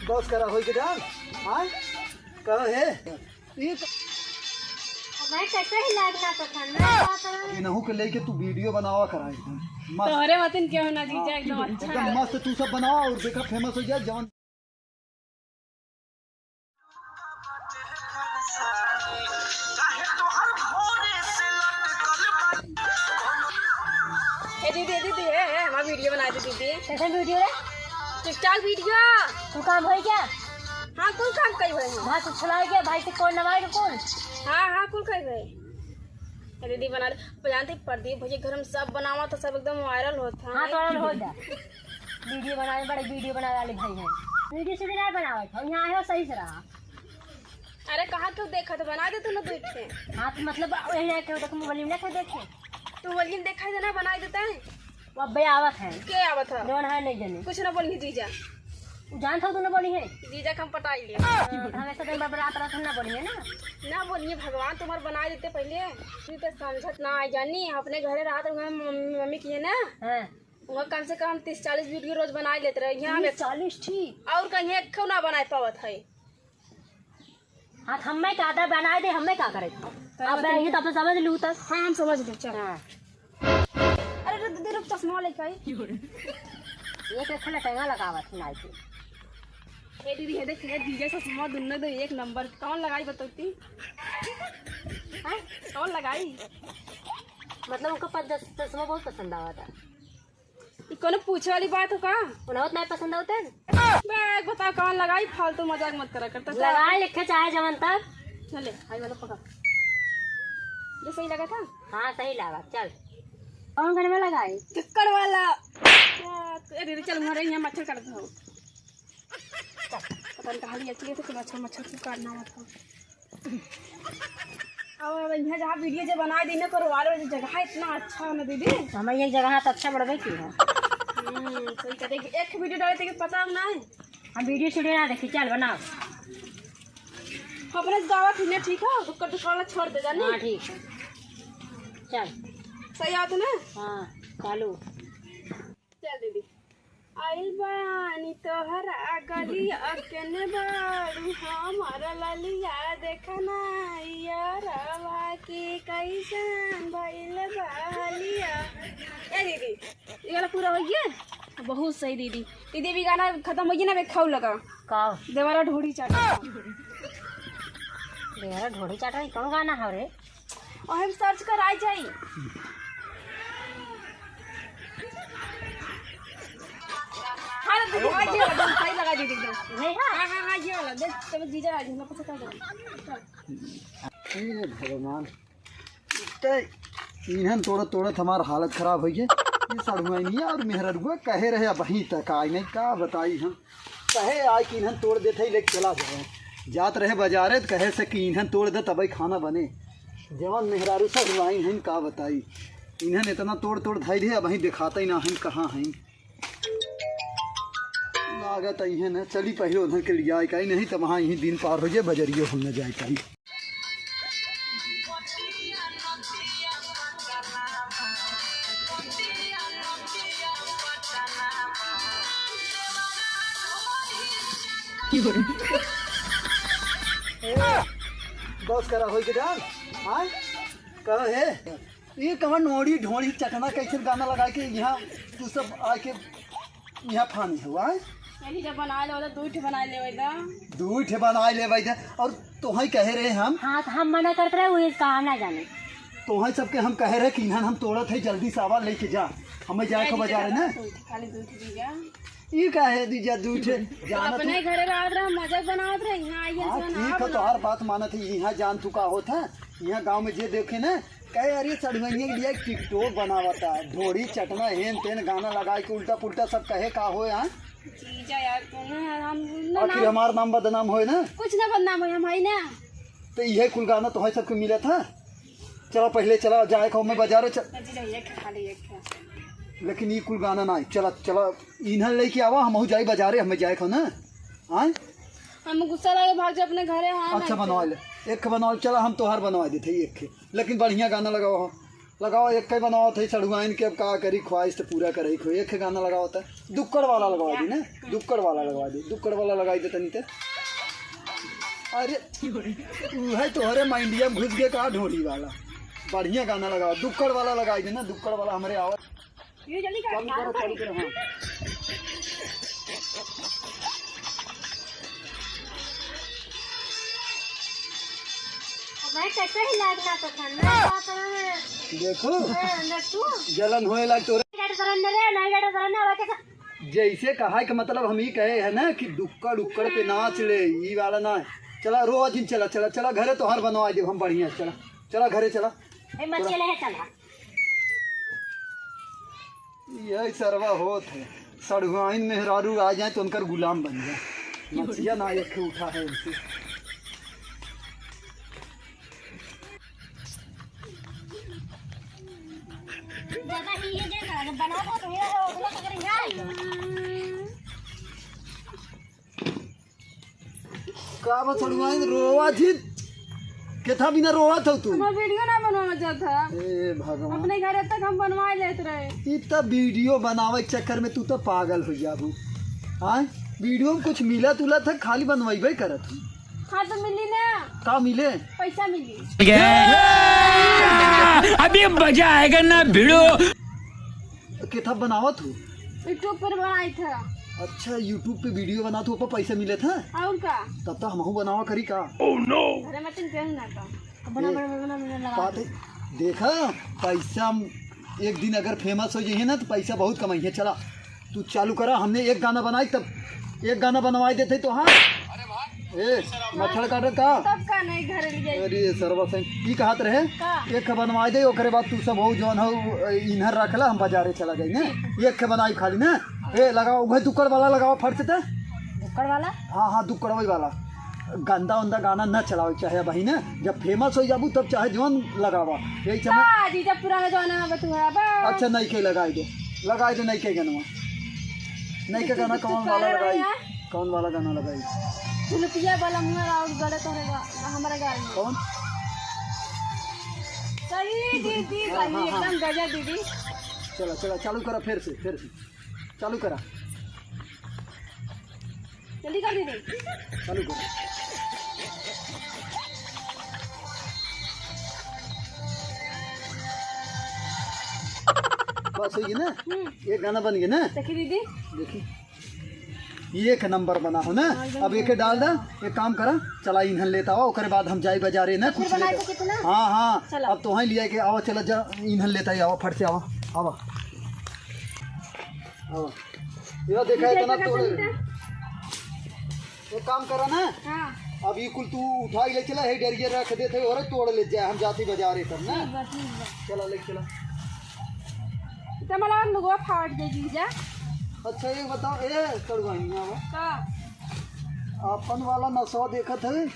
बस करा हो के डाल। हाँ कहो है ये मैं कैसे ही लागना पसंद इनहू के लेके तू वीडियो बनावा कराए मस्त तोहरे मतिन क्यों ना जीजा एकदम अच्छा एकदम मस्त तू सब बनावा और देखा फेमस हो जाए जवान। दीदी है हमारा वीडियो बना दे दीदी। कैसे वीडियो रे? TikTok video. तू काम होई क्या? हाँ कुल काम कई हुए हैं। भाई से छुड़ाए क्या? भाई से कौन नवाए के कौन? हाँ कुल कई हुए। दीदी बना दे जानते प्रदीप भैया घर में सब बनावा तो सब एकदम वायरल होता है। हाँ तो हो जा वीडियो बनाने बड़े वीडियो बनाने वाले भाई हैं। वीडियो से नहीं बनावे हम यहाँ आए सही से रहा। अरे कहाँ क्यों देखा तो बना दे तू ना देखे। हाँ तो मतलब यही क्यों देखो मोबाइल में नहीं देखे तू वलीम देखा देना बना देता है। वो अब्बे आवत है क्या आवत है? कौन है नहीं जाने कुछ ना बोली जीजा। जान था तू ना बोली है जीजा कम पटाई लिया। हमें सब एक बार बरात रात ना बोली है ना बोलिए भगवान तुम्हारे बना देते पहले तू तो समझत ना आई जानी अपने घरे रहा तो मम्मी की है ना हाँ वहाँ कम से कम 30-40 वीडियो रोज बना लेते रहे। यहाँ में 40 ठीक और कहीं एक क्यों ना बना पावत है। हाँ हमें क्या था बनाए दे हमें क्या करे अब ये तो समझ लू तक। हाँ हम समझ गए चल। हाँ अरे दीदी रुक चश्मा लेके आई। एक रखना टंगा लगावत सुनाई थी। ए दीदी है देख ले जीजा चश्मा दोनों दो एक नंबर कौन लगाई बताती? हाँ कौन लगाई? मतलब उनका चश्मा बहुत पसंद आवा था। कौन पूछे वाली बात हो का? उन्हें नहीं पसंद होते बैग बताओ कौन लगाई फालतू मजाक मत करा करता लगा लिखे चाहे जवन तक। चले आई वाला पकड़ ये सही लगा था। हाँ सही लगा चल कौन घर में लगाए चक्कर वाला। दीदी चल मरे यहाँ मच्छर काटता हो पता नहीं कहाँ लिया तो मच्छर को काटना मत हो। अब यहाँ जहाँ वीडियो जो बनाए देने करो वाले जगह इतना अच्छा है ना दीदी। हमारे एक जगह तो अच्छा बढ़वे की है। सही कहते एक वीडियो डाले थे पता ना है। हम वीडियो सीढ़ी ना देखी चल बनाओ अपने गाँव ठीक ठीक है दुक्का दुकान छोड़ दे जानी। हाँ ठीक है चल सही आते ना। हाँ चालू चल दीदी आइल बानी तोहरा गली अकेले बारू हमारा ललिया देखना यारवा के कैसन भइल बालिया। ए दीदी ये गाना पूरा हो गया बहुत सही दीदी। दीदी भी गाना खत्म हो गया ना खाऊ लगा काओ देवारा ढोड़ी चाटा देहरा ढोड़ी चाटा कौन गाना है रे? और हम सर्च कर आ जाई। हाँ दीदी हाँ ये वाला सही लगा दीदी एकदम। नहीं है हाँ ये वाला देख तब जीजा आ मैं पता कर हे भगवान इन्हन तोड़त हमार हालत खराब हो गई। ये सड़ुआ नहीं और मेहरुआ कहे रहे वहीं तक आई नहीं का बताई हम कहे आए कि इन्हन तोड़ देते लेके चला जाए जात रहे बाजारे तो कहे से कि इन्हन तोड़ दे तब खाना बने जवान मेहरारू सब हुआई हैं का बताई इन्हन इतना तोड़ धैर्य है वहीं दिखाते ही ना हम कहाँ हैं लागत है ना चली पहले उधर के लिए आई नहीं तो वहाँ यहीं दिन पार हो जाए बजरियो हम न जाए कहीं। बस करा हो के डाल। हाँ कहो है ये कहाँ नोड़ी ढोड़ी चटना कैसे गाना लगा के यहाँ तू सब आके यहाँ फानी हुआ है जब बना ले दूठ बना ले दूठ बना ले और तोहई कहे रहे हम। हाँ तो हम मना करते रहे वो काम ना जाने तोहई सबके हम कहे रहे कि इन्हन हम तोड़त है जल्दी से आवा लेके जा हमें जाए को बाजार ना खाली दूठ दीजिए ये का है दीजिए दूठ जाना अपने घरे रात रहा मजाक बनावत रहे यहाँ आइए हाँ ठीक है तो हर बात मानत है यहाँ जान चुका होता यहाँ गांव में जे देखे ना कहे अरे सड़वैया के लिए टिकटॉक बनावता ढोड़ी चटना हेन तेन गाना लगा के उल्टा पुल्टा सब कहे का हो यहाँ यार आखिर हमारा नाम बदनाम हो ना कुछ ना बदनाम हो हमारी ना तो यह कुल गाना तो है सबको मिला था। चलो पहले चला जाए को मैं बाजारे लेकिन ये कुल गाना ना चला चला इन्हन लेके आवा हम जाए बाजारे हमें जाए को ना। आए हम गुस्सा लगे भाग जाए अपने घरे। हाँ अच्छा बनवा ले एक बनवा चला हम तोहार बनवा देते एक लेकिन बढ़िया गाना लगाओ लगाओ एक के बनाओ थे सड़ुआइन के, अब का करी ख्वाहिश तो पूरा करे खो। एक गाना लगाओ था, दुक्कड़ वाला लगवा दी ना, दुक्कड़ वाला लगवा दी, दुक्कड़ वाला लगाई दे तनी ते। अरे है तोहरे माइंडिया में घुस गए का ढोली वाला, बढ़िया गाना लगाओ, दुक्कड़ वाला लगाई दे ना, दुक्कड़ वाला हमारे आवाज। ये जल्दी कर, चालू करो हाँ। मैं कैसे ही लागना तो खाना देखो तू जलन होए लग तोरे, गाड़ी करने रे नहीं गाड़ी करने वाला के जैसे कहा कि मतलब हम ही कहे है ना कि दुक्कड़ उक्कड़ पे नाच ले, ये वाला ना। चला रोज दिन चला चला चला घरे तोहर बनवा दे हम बढ़िया। चला चला घरे चला, ए मत चले है चला। यही सरवा होत है, सड़ुआइन मेहरारू आ जाए तो उनकर गुलाम बन जाए। मछिया ना एक उठा है उनसे। ज्यादा ही ये जगह बना तो है वो लोग करेंगे का बा सड़ुआइन रोवा थी के था बिना रोवा था तू। हम वीडियो ना बनवाना चाहता, ए भगवान, अपने घर तक हम बनवा लेते रहे। ई त वीडियो बनावे के चक्कर में तू तो पागल हो जाबू। हाँ वीडियो में कुछ मिला तुला था, खाली बनवाइबे करत हूँ। हाँ तो मिली ना, का मिले? पैसा मिली। अभी मजा आएगा ना भिड़ो। के था बनावत हूँ? यूट्यूब पर बनाई था। अच्छा यूट्यूब पे वीडियो बना तो ऊपर पैसे मिले थे? और का तब तो हमहू बनावा करी का। घरे में तीन कहना का बना लगा बात है, देखा पैसा एक दिन अगर फेमस हो जाइए ना तो पैसा बहुत कमाइए। चला तू चालू करा, हमने एक गाना बनाई तब एक गाना बनवाई देते तो। हाँ ए मच्छर काटत का तब का नहीं घर ले जाए। अरे सरवा से ई कहत रहे का एक बनवाई दे, ओकरे बाद तू सब हो जौन हो इन्हर रखला, हम बाजारे चला जाई ना। एक बनाई खाली ना। ए लगाओ उहे दुक्कड़ वाला लगाओ फट से। दुक्कड़ वाला हाँ हाँ दुक्कड़ वाला गंदा उंदा गाना न चलाओ चाहे भाई ना, जब फेमस हो जाबू तब चाहे जौन लगावा। यही समय जी जब पुराना जमाना में बतुआ बा। अच्छा नहीं के लगाई दे नहीं के गाना, नहीं के गाना कौन वाला लगाई, कौन वाला गाना लगाई? रुपया वाला मुंह और गलत रहेगा हमारा गाड़ी में। कौन? सही दीदी सही एकदम गजब दीदी। चला चला चालू करा, फिर से चालू करा, जल्दी कर दीदी। चालू करा। बस हो गई ना, एक गाना बन गया ना। देखी दीदी, देखी एक नंबर बना हो ना। अब एक डाल दा, एक काम करा चला ईंधन लेता आओ, ओकरे बाद हम जाई बाजारे ना कुछ बनाए लेते। तो कितना हाँ हाँ चला। अब तो वहीं लिया के आओ, चला जा ईंधन लेता ही आओ, फट से आओ आओ आओ। ये देखा इतना तोड़, एक काम करा ना, हाँ अब ये कुल तू उठाई ले चला, है डरिए रख देते और तोड़ ले जाए, हम जाती बाजारे तब ना। चला ले चला। तो मला लोगों फाड़ दे दीजा। अच्छा ये बताओ ए सड़वाइया का अपन वाला नशा देखत है,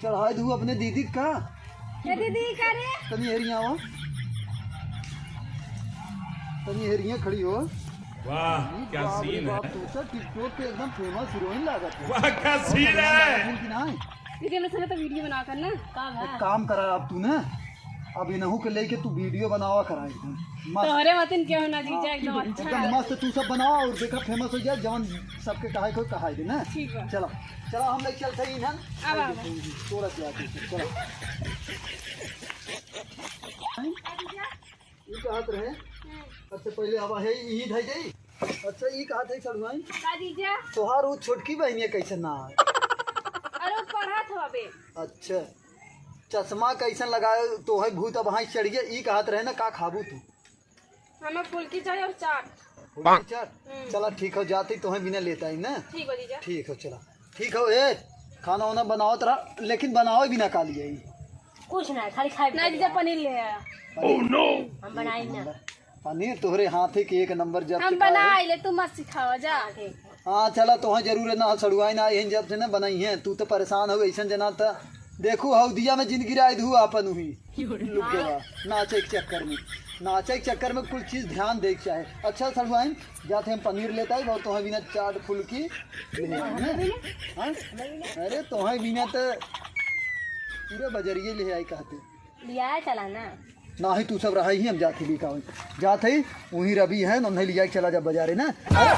चढ़ाई दू अपने दीदी का। ये दीदी करे तनी हेरिया हो, तनी हेरिया खड़ी हो। वाह क्या सीन है, तू तो टिकटॉक पे एकदम फेमस हीरोइन लागत है। वाह क्या सीन है। कि नहीं? दीदी हम लोग तो वीडियो बना कर ना एक काम करा अब तू ना, अब इनहू के लेके तू वीडियो बनावा करा एकदम मस्त, तोहरे मतन क्यों ना जीजा एकदम अच्छा एकदम है। मस्त तू सब बनाओ और देखा फेमस हो जाए, जवन सबके कहा को कहा दे ना। ठीक है चला चला हम लोग चलते ही ना, अब अब थोड़ा सा चला। ये कहत रहे, अच्छा पहले अब है ईद है गई। अच्छा ये कहत है सड़ुआई का दीजा तोहार वो छोटकी बहनिया कैसे ना है? अरे वो पढ़ा था अबे। अच्छा चश्मा कैसन लगाए तो है भूत अब हाँ चढ़ गया। ई कहत रहे ना का खाबू तू? हमें फुल्की चाहिए और चाट। चल चला ठीक हो, जाती तो है बिना लेता ही ना। ठीक हो दीजा। ठीक हो चला ठीक हो। ए खाना वाना बनाओ तरा, लेकिन बनाओ बिना का लिए कुछ नहीं, खाली खाए नहीं दीजा पनीर ले आया। हम बनाई ना। पनीर तोहरे हाथ के एक नंबर। जब हम से खाए- बना ले तू मत सिखाओ जा। हाँ चला तो जरूर है ना, सड़ुआई ना आई जब से ना बनाई है। तू तो परेशान हो ऐसा जना था, देखू हऊ दिया में जिंदगी राय धू अपन हुई लुक गया नाचे के चक्कर में, नाचे के चक्कर में कुछ चीज ध्यान दे के चाहे। अच्छा सड़ुआई जाते हम पनीर लेता है और तुम्हें बिना चाट फुल्की ले आई। हाँ? अरे तुम्हें बिना तो पूरे बजरिए ले आई कहते। लिया चला ना। ना ही तू सब रहा ही हम जाते भी का जाते ही वहीं रवि है उन्हें लिया के चला जा बाजारे ना। अरे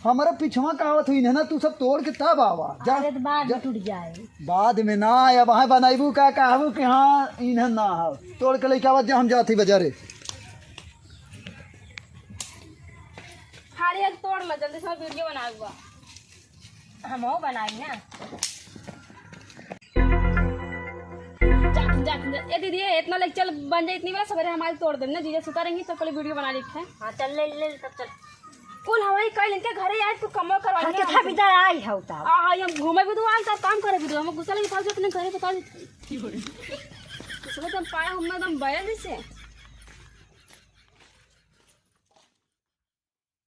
हमारा पिछवा कहावत हुई ना तू सब तोड़ के तब आवा जा। अरे तो बाद में टूट जाए। बाद में ना आया वहाँ बनाइबू का कहबू कि हाँ इन्हें ना हो तोड़ के लेके आवत जा हम जाते बाजारे। हारी तोड़ लो जल्दी से वीडियो बनाऊंगा। हम वो बनाई ना। ए दीदी इतना लेके चल बन जाए इतनी बार सवेरे हमारी तोड़ देना जीजा सुता रहेंगी तो पहले वीडियो बना लेते हैं। हाँ चल ले तब चल। कुल हमारी कल इनके घरे आए तू कमो करवा हाँ कितना बिदर आई है उतार। हम घूमे भी तो आए तब काम करे भी तो हम गुस्सा लगे फालतू अपने घरे बता देते। इसमें तुम पाए हम एकदम बैल से